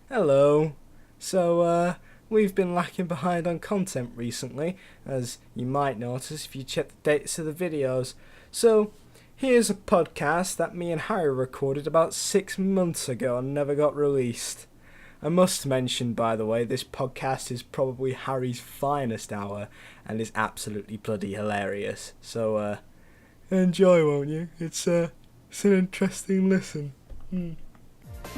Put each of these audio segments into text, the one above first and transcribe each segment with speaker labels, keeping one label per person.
Speaker 1: Hello. We've been lacking behind on content recently, as you might notice if you check the dates of the videos. So, here's a podcast that me and Harry recorded about 6 months ago and never got released. I must mention, by the way, this podcast is probably Harry's finest hour and is absolutely bloody hilarious. Enjoy, won't you? It's an interesting listen.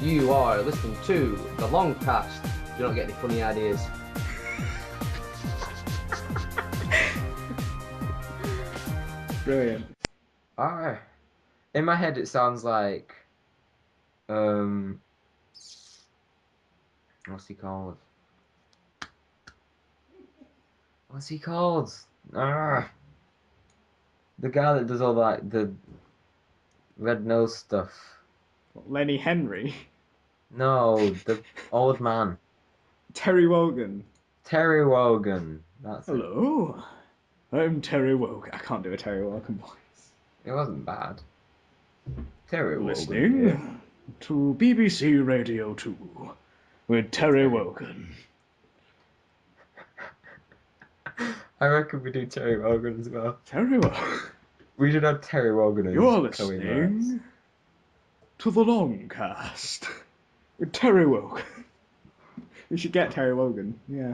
Speaker 2: You are listening to the L.O.N.Gcast. Do not get any funny ideas.
Speaker 1: Brilliant.
Speaker 2: Alright. In my head, it sounds like, what's he called? What's he called? Ah, the guy that does all that, the red nose stuff.
Speaker 1: Lenny Henry.
Speaker 2: No, the old man.
Speaker 1: Terry Wogan.
Speaker 2: Terry Wogan. That's it.
Speaker 1: Hello, I'm Terry Wogan. I can't do a Terry Wogan voice.
Speaker 2: It wasn't bad. Terry Wogan.
Speaker 1: Listening
Speaker 2: Yeah.
Speaker 1: to BBC Radio 2 with Terry Wogan.
Speaker 2: I reckon we do Terry Wogan as well.
Speaker 1: Terry Wogan.
Speaker 2: We should have Terry Wogan as
Speaker 1: You're
Speaker 2: Chloe
Speaker 1: listening to the L.O.N.Gcast with Terry Wogan. We should get Terry Wogan, yeah.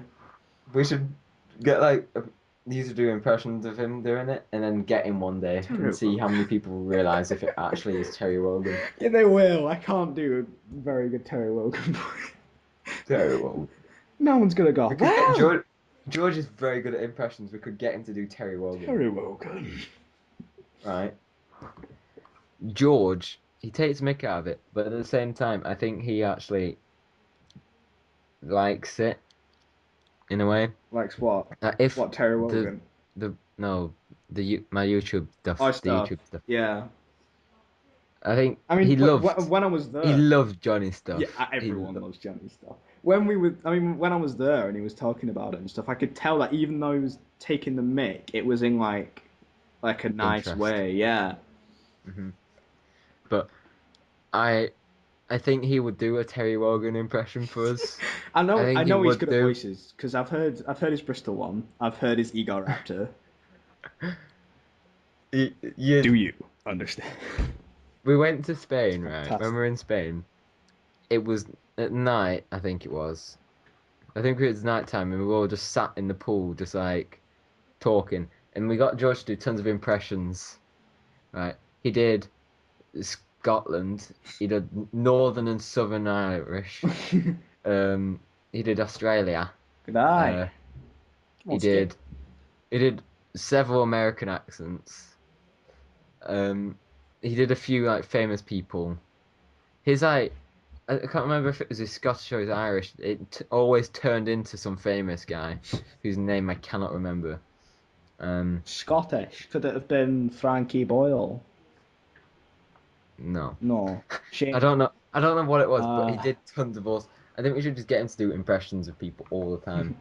Speaker 2: We should get these to do impressions of him doing it, and then get him one day and see how many people realise if it actually is Terry Wogan.
Speaker 1: Yeah, they will. I can't do a very good Terry Wogan voice.
Speaker 2: Terry Wogan.
Speaker 1: No one's gonna go,
Speaker 2: We could
Speaker 1: wow,
Speaker 2: get George is very good at impressions. We could get him to do Terry Wogan.
Speaker 1: Terry Wogan.
Speaker 2: Right. George, he takes mick out of it, but at the same time, I think he actually likes it in a way.
Speaker 1: Likes what?
Speaker 2: If
Speaker 1: What, Terry Wogan?
Speaker 2: my YouTube stuff,
Speaker 1: Oh,
Speaker 2: the
Speaker 1: stuff.
Speaker 2: YouTube stuff.
Speaker 1: Yeah.
Speaker 2: I think
Speaker 1: I mean,
Speaker 2: he
Speaker 1: when I was there,
Speaker 2: he loved Johnny stuff.
Speaker 1: yeah, everyone loves Johnny stuff. When I was there and he was talking about it and stuff, I could tell that even though he was taking the mic, it was in like a nice
Speaker 2: Interest.
Speaker 1: way. Yeah.
Speaker 2: But I think he would do a Terry Wogan impression for us.
Speaker 1: I know
Speaker 2: think he
Speaker 1: he's
Speaker 2: would
Speaker 1: good
Speaker 2: do.
Speaker 1: at voices because I've heard his Bristol one. I've heard his Ego Raptor. Do you understand?
Speaker 2: We went to Spain, right?
Speaker 1: Fantastic.
Speaker 2: When we were in Spain, it was at night, I think it was. I think it was night time, and we were all just sat in the pool, just like talking. And we got George to do tons of impressions, right? He did Scotland, he did Northern and Southern Irish, he did Australia,
Speaker 1: Good eye.
Speaker 2: he did several American accents. He did a few like famous people. His I can't remember if it was his Scottish or his Irish. It always turned into some famous guy whose name I cannot remember.
Speaker 1: Scottish. Could it have been Frankie Boyle?
Speaker 2: No,
Speaker 1: No. Shane.
Speaker 2: I don't know. I don't know what it was, but he did tons of us. I think we should just get him to do impressions of people all the time.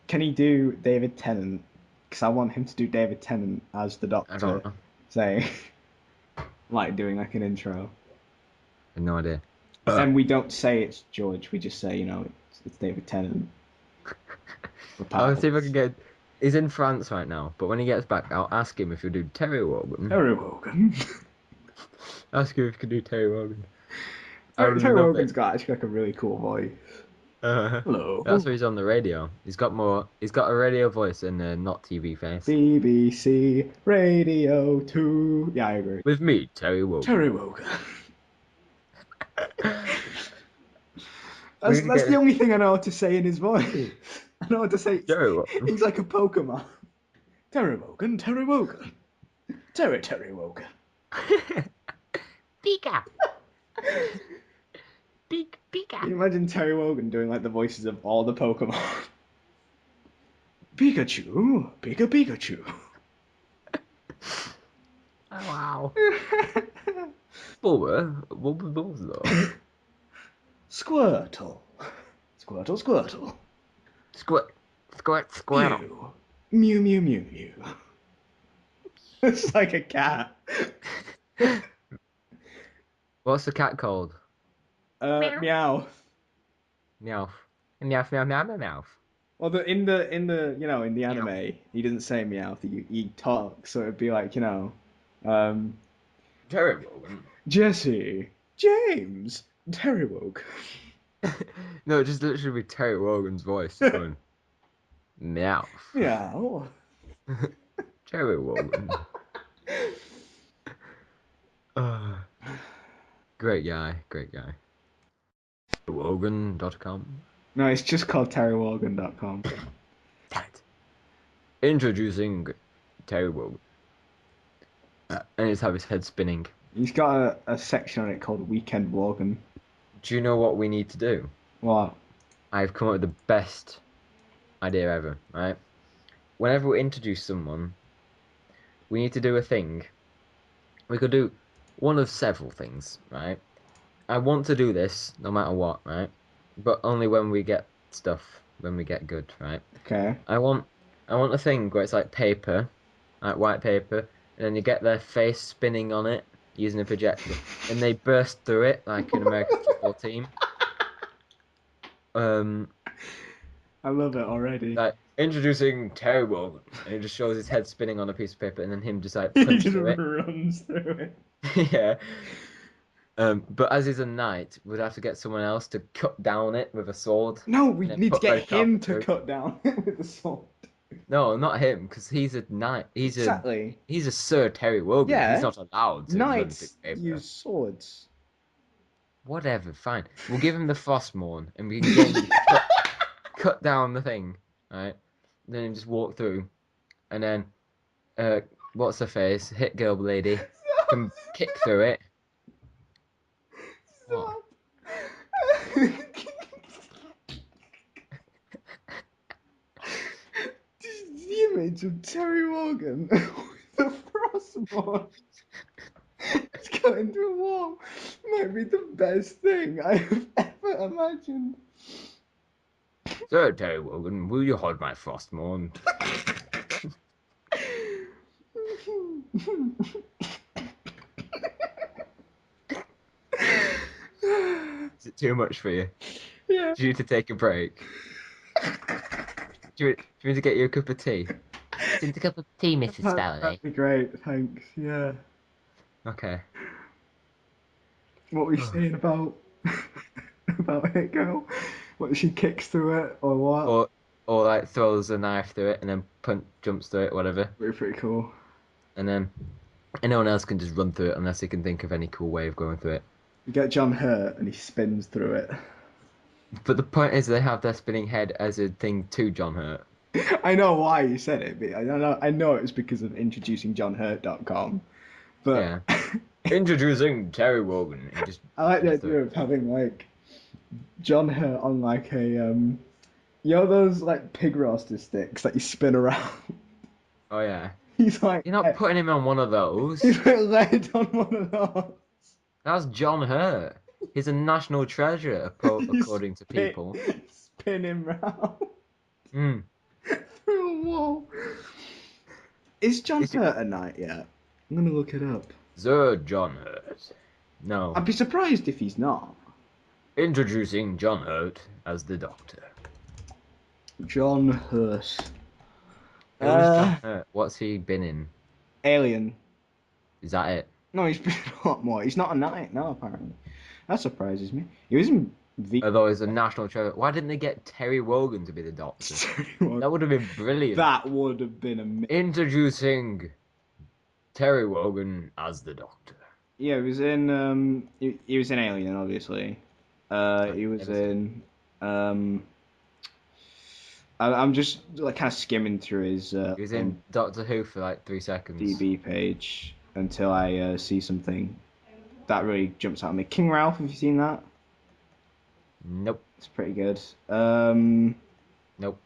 Speaker 1: Can he do David Tennant? Because I want him to do David Tennant as the Doctor.
Speaker 2: I don't know.
Speaker 1: Say, like doing like an intro.
Speaker 2: I have no idea.
Speaker 1: And we don't say it's George. We just say, it's David Tennant.
Speaker 2: I'll see if I can get. He's in France right now, but when he gets back, I'll ask him if he'll do Terry Wogan.
Speaker 1: Terry Wogan.
Speaker 2: Ask him if he can do Terry Wogan.
Speaker 1: Terry Wogan's got actually like a really cool voice. Hello.
Speaker 2: That's why he's on the radio. He's got a radio voice and a not TV face.
Speaker 1: BBC Radio 2. Yeah, I agree.
Speaker 2: With me, Terry Wogan.
Speaker 1: Terry Wogan. That's the only thing I know how to say in his voice. I know how to say.
Speaker 2: Terry Wogan.
Speaker 1: He's like a Pokemon. Terry Wogan, Terry Wogan. Terry Wogan.
Speaker 3: Pika. Pika.
Speaker 1: Can you imagine Terry Wogan doing like the voices of all the Pokemon? Pikachu, Pikachu.
Speaker 3: Oh, wow.
Speaker 2: Bulbasaur.
Speaker 1: Squirtle. Squirtle.
Speaker 2: Squirtle.
Speaker 1: Mew. It's like a cat.
Speaker 2: What's the cat called?
Speaker 1: Meow.
Speaker 2: Meow. Meow, meow, meow, meow, meow.
Speaker 1: Well, in the
Speaker 2: Meow.
Speaker 1: anime, he doesn't say meow. He talks, so it'd be like,
Speaker 2: Terry Wogan.
Speaker 1: Jesse, James, Terry Wogan.
Speaker 2: No, just literally Terry Wogan's voice just going meow.
Speaker 1: Meow.
Speaker 2: Terry Wogan. Uh, great guy, great guy. Wogan.com.
Speaker 1: No, it's just called TerryWogan.com.
Speaker 2: Introducing Terry Wogan. And he's have his head spinning.
Speaker 1: He's got a section on it called Weekend Wogan.
Speaker 2: Do you know what we need to do?
Speaker 1: What?
Speaker 2: I've come up with the best idea ever, right? Whenever we introduce someone, we need to do a thing. We could do one of several things, right? I want to do this no matter what, right? But only when we get stuff, when we get good, right?
Speaker 1: Okay.
Speaker 2: I want a thing where it's like paper, like white paper, and then you get their face spinning on it using a projector, and they burst through it like an American football team. Um,
Speaker 1: I love it already.
Speaker 2: like introducing Terry Wogan, and it just shows his head spinning on a piece of paper, and then him just like
Speaker 1: He
Speaker 2: punch
Speaker 1: just
Speaker 2: through it.
Speaker 1: runs through it.
Speaker 2: Yeah. But as he's a knight, we'd have to get someone else to cut down it with a sword,
Speaker 1: No, we
Speaker 2: and then
Speaker 1: need to
Speaker 2: put
Speaker 1: get
Speaker 2: red
Speaker 1: him
Speaker 2: carpet
Speaker 1: to
Speaker 2: through.
Speaker 1: cut down with the sword.
Speaker 2: No, not him, because he's a knight.
Speaker 1: Exactly.
Speaker 2: He's a Sir Terry Wogan. He's
Speaker 1: Yeah.
Speaker 2: not allowed to run through
Speaker 1: Knights
Speaker 2: paper.
Speaker 1: use swords.
Speaker 2: Whatever, fine. We'll give him the Frostmourne, and we can get him to cut down the thing, right? Then him just walk through, and then what's her face? Hit girl lady can kick through it. What?
Speaker 1: Stop. The image of Terry Wogan with the frostboard it's going through a wall might be the best thing I have ever imagined.
Speaker 2: Sir Terry Wogan, will you hold my Frostmourne? Is it too much for you?
Speaker 1: Yeah.
Speaker 2: Do you need to take a break? Do you need to get you a cup of tea? Do you need a cup of tea, Mrs.
Speaker 1: That'd
Speaker 2: Faraday?
Speaker 1: be great, thanks. Yeah.
Speaker 2: Okay.
Speaker 1: What were you saying about about it, girl? What she kicks through it or what?
Speaker 2: Or like throws a knife through it and then jumps through it, whatever.
Speaker 1: Pretty cool.
Speaker 2: And then anyone else can just run through it unless they can think of any cool way of going through it.
Speaker 1: You get John Hurt and he spins through it.
Speaker 2: But the point is they have their spinning head as a thing to John Hurt.
Speaker 1: I know why you said it, but I know it was because of introducing johnhurt.com. But
Speaker 2: Yeah. Introducing Terry Wogan. He just
Speaker 1: I like the
Speaker 2: runs through
Speaker 1: idea
Speaker 2: it.
Speaker 1: of having like John Hurt on like a you know those like pig roaster sticks that you spin around.
Speaker 2: Oh yeah.
Speaker 1: He's like
Speaker 2: You're not putting him on one of those.
Speaker 1: he's like laid on one of those.
Speaker 2: That's John Hurt. He's a national treasure,
Speaker 1: He's
Speaker 2: according to people.
Speaker 1: spinning round
Speaker 2: Hmm.
Speaker 1: through a wall. Is John
Speaker 2: Is it
Speaker 1: Hurt a knight yet? I'm gonna look it up.
Speaker 2: Sir John Hurt? No.
Speaker 1: I'd be surprised if he's not.
Speaker 2: Introducing John Hurt as the Doctor.
Speaker 1: John Hurt.
Speaker 2: Who is John Hurt? What's he been in?
Speaker 1: Alien.
Speaker 2: Is that it?
Speaker 1: No, he's been a lot more. He's not a knight now, apparently. That surprises me. He was in V.
Speaker 2: Although he's a national treasure. Why didn't they get Terry Wogan to be the Doctor? That would have been brilliant.
Speaker 1: That would have been amazing.
Speaker 2: Introducing Terry Wogan as the Doctor.
Speaker 1: Yeah, he was in he was in Alien, obviously. He was in I'm just like kind of skimming through his
Speaker 2: He was in Doctor Who for like 3 seconds.
Speaker 1: DB page until I see something that really jumps out at me. King Ralph, have you seen that?
Speaker 2: Nope.
Speaker 1: It's pretty good.
Speaker 2: Nope.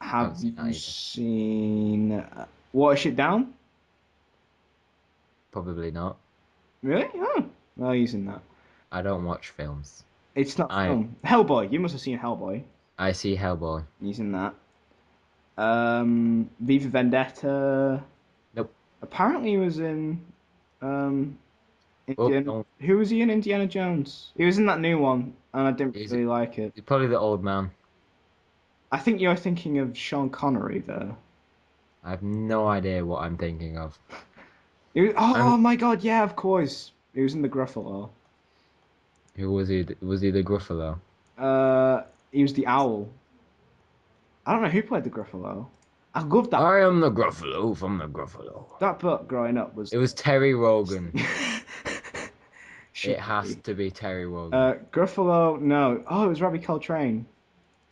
Speaker 1: Have
Speaker 2: Haven't seen that
Speaker 1: you
Speaker 2: either.
Speaker 1: seen Watership Down?
Speaker 2: Probably not.
Speaker 1: Really? Oh, well, he's in that.
Speaker 2: I don't watch films.
Speaker 1: It's not
Speaker 2: I-
Speaker 1: film. Hellboy. You must have seen Hellboy.
Speaker 2: I see Hellboy.
Speaker 1: He's in that. V for Vendetta.
Speaker 2: Nope.
Speaker 1: Apparently, he was in Indiana.
Speaker 2: no.
Speaker 1: Who was he in Indiana Jones? He was in that new one. and I didn't
Speaker 2: He's,
Speaker 1: really like it.
Speaker 2: he's probably the old man.
Speaker 1: I think you're thinking of Sean Connery there.
Speaker 2: I have no idea what I'm thinking of.
Speaker 1: Oh
Speaker 2: I'm
Speaker 1: my God, yeah, of course. He was in the Gruffalo.
Speaker 2: Who was he? Was he the Gruffalo?
Speaker 1: Uh, he was the owl. I don't know who played the Gruffalo. I loved that.
Speaker 2: I am the Gruffalo from the Gruffalo.
Speaker 1: That book growing up was.
Speaker 2: It was Terry Wogan.
Speaker 1: Should
Speaker 2: It has
Speaker 1: be.
Speaker 2: to be Terry Wogan.
Speaker 1: Gruffalo, no. Oh, it was Robbie Coltrane.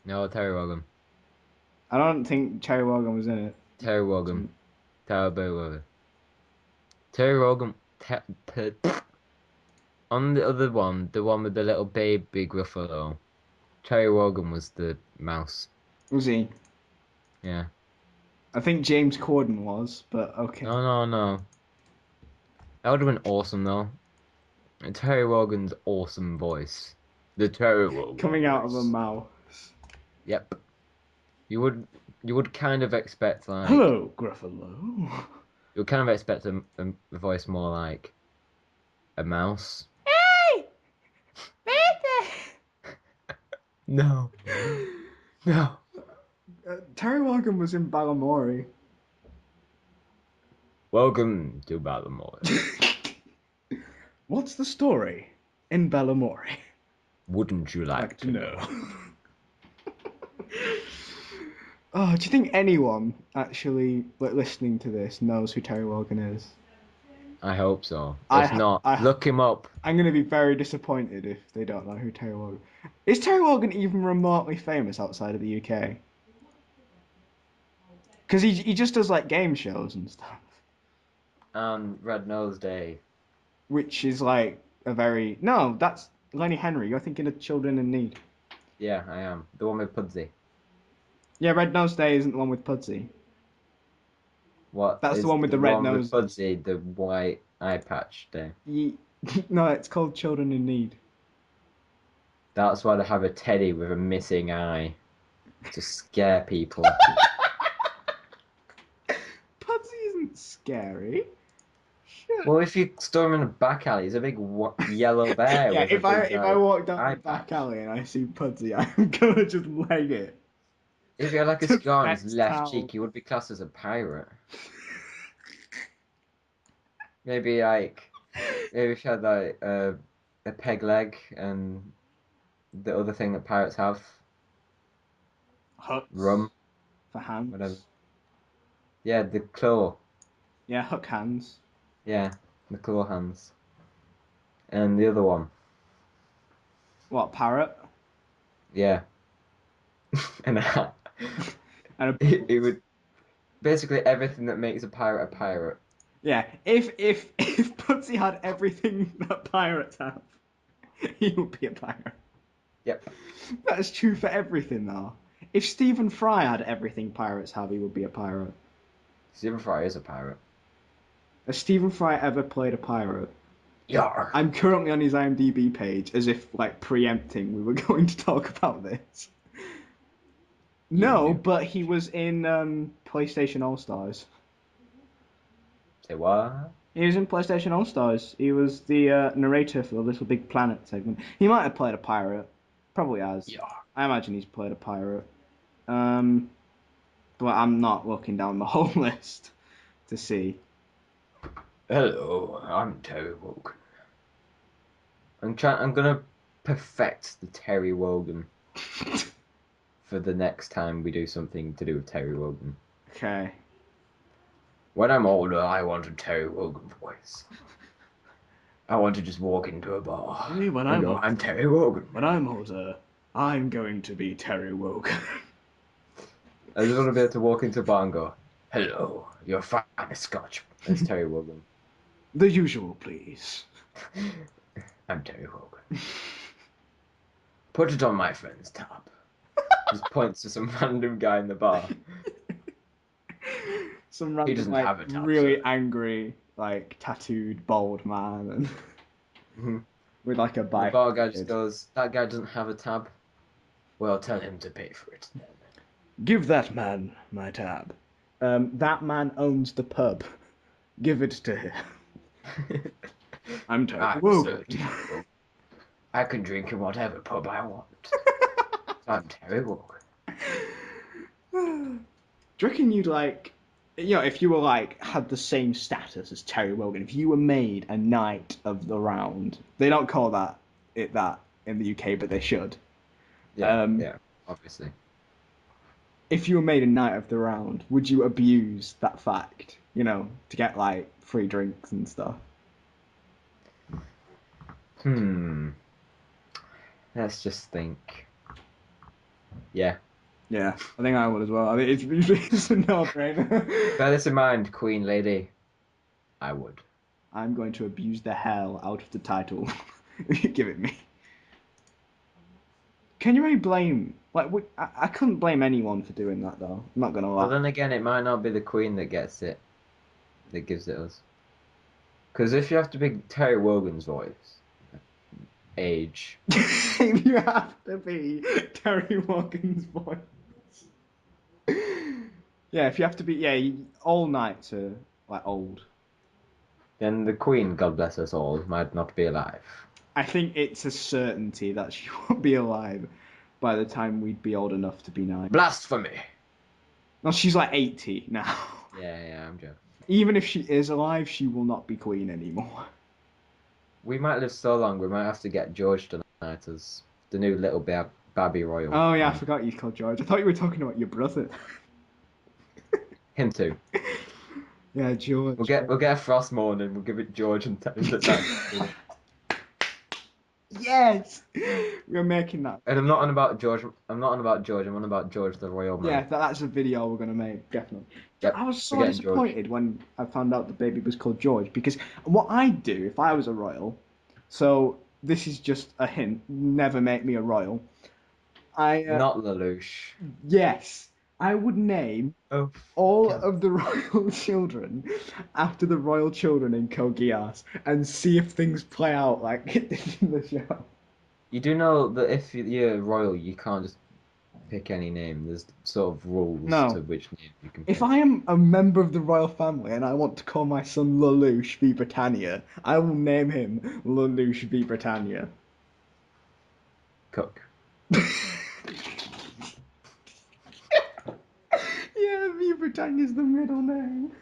Speaker 2: No, Terry Wogan.
Speaker 1: I don't think Terry Wogan was in it.
Speaker 2: Terry Wogan. Terry Wogan. Terry Wogan. On the other one, the one with the little baby Gruffalo, Terry Wogan was the mouse.
Speaker 1: Was he?
Speaker 2: Yeah.
Speaker 1: I think James Corden was, but okay.
Speaker 2: No, no, no. That would have been awesome though. And Terry Wogan's awesome voice. The Terry Wogan
Speaker 1: Coming out of a
Speaker 2: voice.
Speaker 1: mouth.
Speaker 2: Yep. You would you would kind of expect like
Speaker 1: Hello, Gruffalo.
Speaker 2: you would kind of expect a voice more like a mouse.
Speaker 1: Hey! Peter!
Speaker 2: No. No.
Speaker 1: Terry Wogan was in Balamori.
Speaker 2: Welcome to Baltimore.
Speaker 1: What's the story in Balamori?
Speaker 2: Wouldn't you like
Speaker 1: Like
Speaker 2: to know?
Speaker 1: Oh, do you think anyone actually listening to this knows who Terry Wogan is?
Speaker 2: I hope so.
Speaker 1: I
Speaker 2: If
Speaker 1: ho-
Speaker 2: not,
Speaker 1: I ho-
Speaker 2: look him up.
Speaker 1: I'm gonna be very disappointed if they don't know who Terry Wogan. Is Terry Wogan even remotely famous outside of the UK? Because he just does like game shows and stuff,
Speaker 2: And Red Nose Day.
Speaker 1: which is like a very no. That's Lenny Henry. You're thinking of Children in Need.
Speaker 2: Yeah, I am. The one with Pudsey.
Speaker 1: Yeah, Red Nose Day isn't the one with Pudsey.
Speaker 2: What
Speaker 1: That's the
Speaker 2: is
Speaker 1: one with
Speaker 2: the
Speaker 1: the red
Speaker 2: one with
Speaker 1: noses.
Speaker 2: Pudsey, the white eye patch day?
Speaker 1: No, it's called Children in Need.
Speaker 2: That's why they have a teddy with a missing eye to scare people.
Speaker 1: Pudsey isn't scary. Shit.
Speaker 2: Well, if you store him in a back alley, he's a big yellow bear
Speaker 1: Yeah,
Speaker 2: with a big
Speaker 1: if I walk down
Speaker 2: eye
Speaker 1: the back
Speaker 2: patch.
Speaker 1: alley and I see Pudsey, I'm gonna just leg it
Speaker 2: If he had like a
Speaker 1: to
Speaker 2: scar on his
Speaker 1: flex
Speaker 2: left
Speaker 1: towel.
Speaker 2: cheek, he would be classed as a pirate. Maybe like, maybe if he had like a peg leg and the other thing that pirates have,
Speaker 1: Hooks
Speaker 2: rum,
Speaker 1: for
Speaker 2: whatever.
Speaker 1: hands.
Speaker 2: Yeah, the claw.
Speaker 1: Yeah, hook hands.
Speaker 2: Yeah, the claw hands. And the other one.
Speaker 1: What, parrot?
Speaker 2: Yeah. And a hat.
Speaker 1: And a
Speaker 2: It would basically everything that makes a pirate a pirate.
Speaker 1: yeah, if Pudsey had everything that pirates have, he would be a pirate.
Speaker 2: Yep.
Speaker 1: That is true for everything, though. If Stephen Fry had everything pirates have, he would be a pirate.
Speaker 2: Stephen Fry is a pirate.
Speaker 1: Has Stephen Fry ever played a pirate?
Speaker 2: Yar.
Speaker 1: I'm currently on his IMDb page, as if like preempting we were going to talk about this. No,
Speaker 2: knew.
Speaker 1: but he was in PlayStation All Stars.
Speaker 2: Say what?
Speaker 1: He was in PlayStation All Stars. He was the narrator for the Little Big Planet segment. He might have played a pirate. Probably has.
Speaker 2: Yar.
Speaker 1: I imagine he's played a pirate. Um, but I'm not looking down the whole list to see.
Speaker 2: Hello, I'm Terry Wogan. I'm gonna perfect the Terry Wogan for the next time we do something to do with Terry Wogan.
Speaker 1: Okay.
Speaker 2: When I'm older, I want a Terry Wogan voice. I want to just walk into a bar
Speaker 1: Maybe when
Speaker 2: and
Speaker 1: I'm
Speaker 2: go,
Speaker 1: older,
Speaker 2: I'm Terry Wogan.
Speaker 1: when I'm older, I'm going to be Terry Wogan.
Speaker 2: I just want to be able to walk into a bar and go, hello, your finest scotch. It's Terry Wogan.
Speaker 1: The usual, please.
Speaker 2: I'm Terry Wogan. Put it on my friend's tab. Just points to some random guy in the bar.
Speaker 1: Some random,
Speaker 2: doesn't
Speaker 1: like,
Speaker 2: have a tab,
Speaker 1: really
Speaker 2: sir.
Speaker 1: angry, like, tattooed, bald man, and
Speaker 2: Mhm.
Speaker 1: with like a
Speaker 2: The
Speaker 1: bike.
Speaker 2: bar guy just goes, that guy doesn't have a tab. Well, tell him to pay for it then.
Speaker 1: Give that man my tab. That man owns the pub. Give it to him. I'm Terry
Speaker 2: I'm
Speaker 1: Wogan.
Speaker 2: Sir Terry Wogan. I can drink in whatever pub I want. I'm Terry Wogan.
Speaker 4: Do you reckon you'd like, if you were like had the same status as Terry Wogan, if you were made a Knight of the Round, they don't call that in the UK, but they should.
Speaker 2: Yeah, yeah, obviously.
Speaker 4: If you were made a Knight of the Round, would you abuse that fact, to get like free drinks and stuff?
Speaker 2: Let's just think. Yeah.
Speaker 4: Yeah, I think I would as well. I think it's a no-brainer.
Speaker 2: Bear this in mind, Queen Lady. I would.
Speaker 4: I'm going to abuse the hell out of the title. You give it me. Can you really blame? Like, I couldn't blame anyone for doing that though. I'm not gonna lie.
Speaker 2: But then again, it might not be the Queen that gets it, that gives it us. Because if you have to be Terry Wogan's voice, age.
Speaker 4: You have to be Terry Wogan's voice. Yeah, if you have to be, all knights are like old.
Speaker 2: Then the Queen, God bless us all, might not be alive.
Speaker 4: I think it's a certainty that she won't be alive by the time we'd be old enough to be knights.
Speaker 2: Blasphemy!
Speaker 4: No, she's like 80 now.
Speaker 2: Yeah, I'm joking.
Speaker 4: Even if she is alive, she will not be queen anymore.
Speaker 2: We might live so long, we might have to get George tonight as the new little babby royal.
Speaker 4: Oh yeah, I forgot you called George. I thought you were talking about your brother.
Speaker 2: Him too.
Speaker 4: Yeah, George.
Speaker 2: We'll get a Frostmourne and we'll give it George and
Speaker 4: Yes, we're making that.
Speaker 2: And I'm not on about George. I'm not on about George. I'm on about George the Royal Man.
Speaker 4: Yeah, that's a video we're gonna make, definitely.
Speaker 2: Yep,
Speaker 4: I was so
Speaker 2: we're getting
Speaker 4: disappointed when I found out the baby was called George, because what I'd do if I was a royal, so this is just a hint, never make me a royal.
Speaker 2: Not Lelouch.
Speaker 4: Yes, I would name
Speaker 2: Oh,
Speaker 4: all
Speaker 2: yeah.
Speaker 4: of the royal children after the royal children in Code Geass and see if things play out like it did in the show.
Speaker 2: You do know that if you're royal, you can't just pick any name. There's sort of rules
Speaker 4: No.
Speaker 2: to which name you can pick.
Speaker 4: If I am a member of the royal family and I want to call my son Lelouch v Britannia, I will name him Lelouch v Britannia.
Speaker 2: Cook.
Speaker 4: Yeah, v Britannia's the middle name.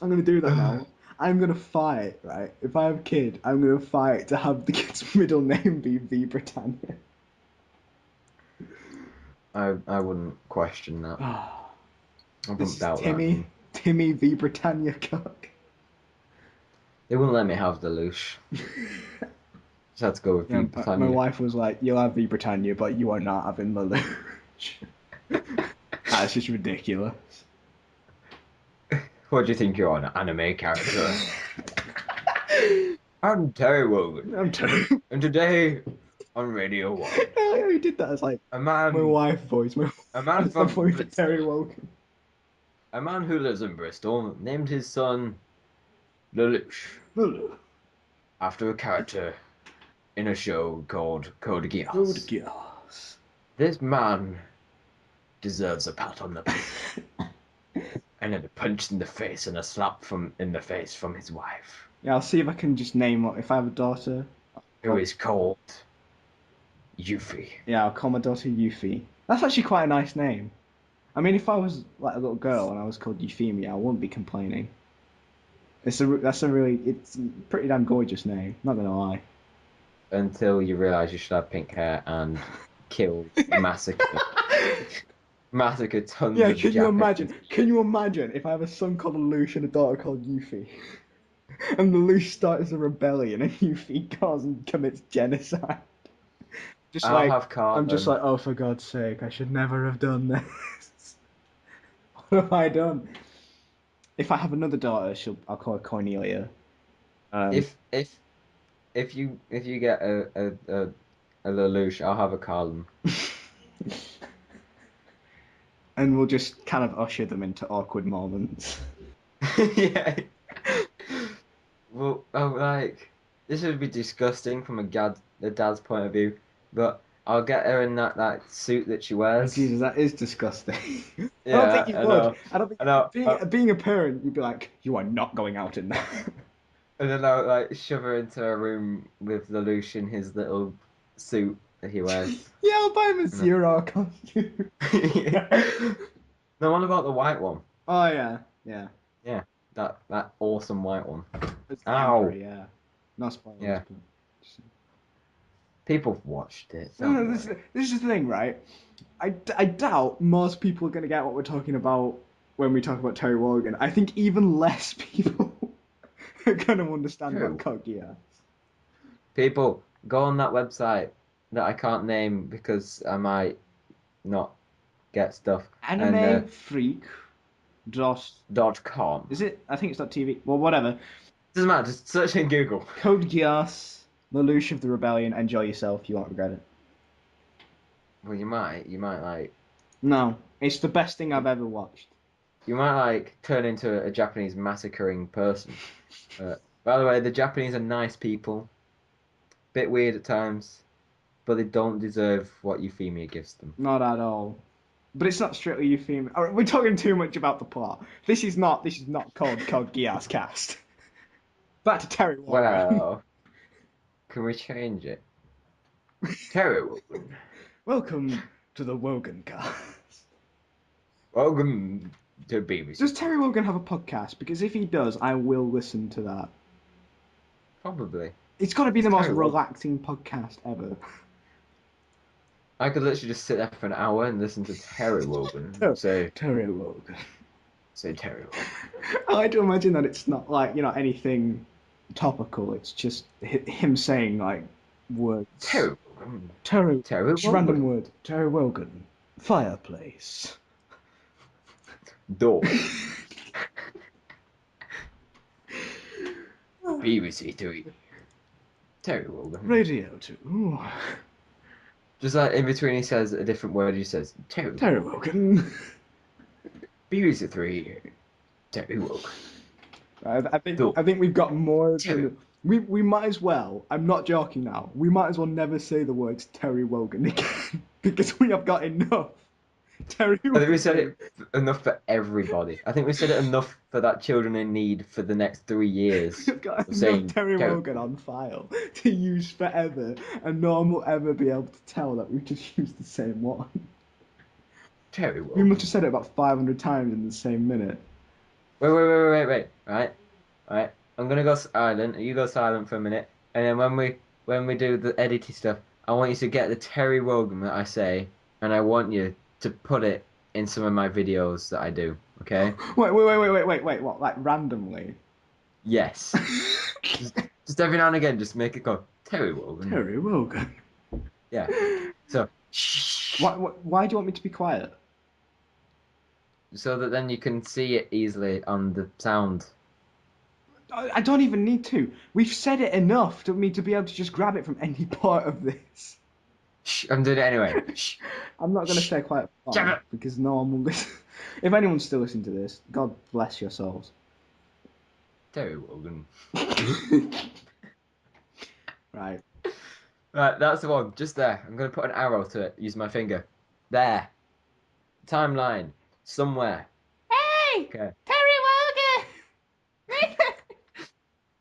Speaker 4: I'm gonna do that now. I'm gonna fight, right? If I have a kid, I'm gonna fight to have the kid's middle name be V Britannia.
Speaker 2: I wouldn't question that. I
Speaker 4: This
Speaker 2: wouldn't
Speaker 4: is
Speaker 2: doubt
Speaker 4: Timmy. Timmy V Britannia Cook.
Speaker 2: They wouldn't let me have Lelouch. Just had to go with
Speaker 4: Yeah,
Speaker 2: Britannia.
Speaker 4: my wife was like, "You'll have V Britannia, but you are not having Lelouch." That's just ridiculous.
Speaker 2: What do you think you're an anime character? I'm Terry Wogan.
Speaker 4: I'm Terry.
Speaker 2: And today on Radio 1,
Speaker 4: Who did that? It's like
Speaker 2: a man
Speaker 4: my wife voice.
Speaker 2: a man
Speaker 4: That's the
Speaker 2: from
Speaker 4: voice of
Speaker 2: Bristol.
Speaker 4: Terry Wogan.
Speaker 2: A man who lives in Bristol named his son Lelouch after a character in a show called Code Geass.
Speaker 4: Code Geass.
Speaker 2: This man deserves a pat on the back and then a punch in the face and a slap in the face from his wife,
Speaker 4: Yeah, I'll see if I can just name what. If I have a daughter,
Speaker 2: who is called Yuffie.
Speaker 4: yeah, I'll call my daughter Yuffie. That's actually quite a nice name. I mean, if I was like a little girl and I was called Euphemia, I wouldn't be complaining. It's a pretty damn gorgeous name. Not gonna lie.
Speaker 2: Until you realise you should have pink hair and kill, massacre tons
Speaker 4: Yeah,
Speaker 2: of
Speaker 4: can you
Speaker 2: Japanese
Speaker 4: imagine?
Speaker 2: people.
Speaker 4: Can you imagine if I have a son called Lelouch and a daughter called Yuffie? And Lelouch starts a rebellion and Yuffie goes and commits genocide. Just
Speaker 2: I'll
Speaker 4: like
Speaker 2: have Cartman.
Speaker 4: I'm just like, oh, for God's sake, I should never have done this. What have I done? If I have another daughter, I'll call her Cornelia.
Speaker 2: If you get a Lelouch, I'll have a Carlin.
Speaker 4: And we'll just kind of usher them into awkward moments.
Speaker 2: Yeah. Well, like this would be disgusting from a dad's point of view, but I'll get her in that suit that she wears.
Speaker 4: Jesus, that is disgusting. I
Speaker 2: Yeah,
Speaker 4: don't think you
Speaker 2: I
Speaker 4: would.
Speaker 2: know.
Speaker 4: I don't think
Speaker 2: I know.
Speaker 4: being a parent, you'd be like, you are not going out in that.
Speaker 2: And then I'll like shove her into a room with Lelouch in his little suit that he wears.
Speaker 4: Yeah, I'll buy him a Zero costume.
Speaker 2: No, what about the white one?
Speaker 4: Oh yeah, yeah.
Speaker 2: Yeah, that awesome white one.
Speaker 4: It's
Speaker 2: Ow.
Speaker 4: Emperor, yeah. No spoilers.
Speaker 2: Yeah.
Speaker 4: But...
Speaker 2: People have watched it.
Speaker 4: No, this is the thing, right? I doubt most people are going to get what we're talking about when we talk about Terry Wogan. I think even less people are going to understand
Speaker 2: True.
Speaker 4: about Code Geass.
Speaker 2: People, go on that website that I can't name because I might not get stuff.
Speaker 4: Anime Freak.
Speaker 2: .com.
Speaker 4: Is it? I think it's .tv. Well, whatever.
Speaker 2: Doesn't matter, just search in Google.
Speaker 4: Code Geass, Lelouch of the Rebellion. Enjoy yourself. You won't regret it.
Speaker 2: Well, you might like,
Speaker 4: No, it's the best thing I've ever watched.
Speaker 2: you might like turn into a Japanese massacring person. By the way, the Japanese are nice people. Bit weird at times, but they don't deserve what Euphemia gives them.
Speaker 4: Not at all. But it's not strictly Euphemia. All right, we're talking too much about the plot. This is not called Code Geass Cast. Back to Terry Wogan.
Speaker 2: Well, can we change it? Terry Wogan.
Speaker 4: Welcome to the WoganCast.
Speaker 2: Welcome to BBC.
Speaker 4: Does Terry Wogan have a podcast? Because if he does, I will listen to that.
Speaker 2: Probably.
Speaker 4: It's got to be the most
Speaker 2: Terry Wogan.
Speaker 4: relaxing podcast ever.
Speaker 2: I could literally just sit there for an hour and listen to Terry Wogan say
Speaker 4: Terry Wogan.
Speaker 2: Terry Wogan.
Speaker 4: I like to imagine that it's not like, anything topical. It's just him saying like words.
Speaker 2: Terry Wogan.
Speaker 4: Terry.
Speaker 2: Terry
Speaker 4: Just
Speaker 2: Wogan.
Speaker 4: random word. Terry Wogan. Fireplace.
Speaker 2: Door. BBC 3. Terry Wogan.
Speaker 4: Radio 2. Ooh.
Speaker 2: Just like in between he says a different word, he says Terry
Speaker 4: Terry Wogan.
Speaker 2: BBC 3. Terry Wogan.
Speaker 4: I think we've got more than... We might as well, I'm not joking now, we might as well never say the words Terry Wogan again. Because we have got enough. Terry
Speaker 2: I
Speaker 4: Wogan.
Speaker 2: think we said it enough for everybody. I think we said it enough for that children in need for the next 3 years.
Speaker 4: We've got
Speaker 2: of saying
Speaker 4: enough Terry Wogan on file to use forever, and no one will ever be able to tell that we've just used the same one.
Speaker 2: Terry
Speaker 4: We
Speaker 2: Wogan.
Speaker 4: must have said it about 500 times in the same minute.
Speaker 2: Wait. Right. I'm gonna go silent. You go silent for a minute, and then when we do the editing stuff, I want you to get the Terry Wogan that I say, and I want you to put it in some of my videos that I do. Okay?
Speaker 4: Wait, what, like randomly?
Speaker 2: Yes. just every now and again, just make it go Terry Wogan.
Speaker 4: Terry Wogan.
Speaker 2: Yeah. So shh.
Speaker 4: Why do you want me to be quiet?
Speaker 2: So that then you can see it easily on the sound.
Speaker 4: I don't even need to. We've said it enough to me to be able to just grab it from any part of this.
Speaker 2: Shh, I'm doing it anyway. Shh.
Speaker 4: I'm not going to stay quiet for
Speaker 2: Damn
Speaker 4: long,
Speaker 2: it.
Speaker 4: because no one will listen. If anyone's still listening to this, God bless your souls.
Speaker 2: Terry Wogan.
Speaker 4: Right.
Speaker 2: Right, that's the one. Just there. I'm going to put an arrow to it. Use my finger. There. Timeline. Somewhere.
Speaker 3: Hey!
Speaker 2: Okay.
Speaker 3: Terry Wogan!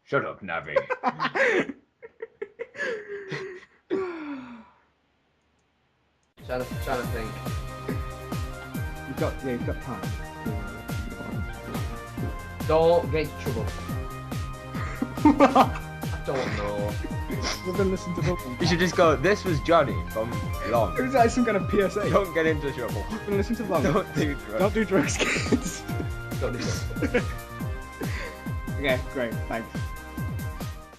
Speaker 2: Shut up, Navi.
Speaker 1: Trying to think.
Speaker 4: You've got time.
Speaker 1: Don't get in trouble. I don't know.
Speaker 4: We're going to listen to Bubble.
Speaker 2: You should just go, this was Johnny from L.O.N.
Speaker 4: It was like some kind of PSA.
Speaker 2: Don't get into trouble.
Speaker 4: We're going to listen to Bubble.
Speaker 2: Don't do drugs.
Speaker 4: Don't do drugs, kids.
Speaker 1: Don't do that.
Speaker 4: Okay, great. Thanks.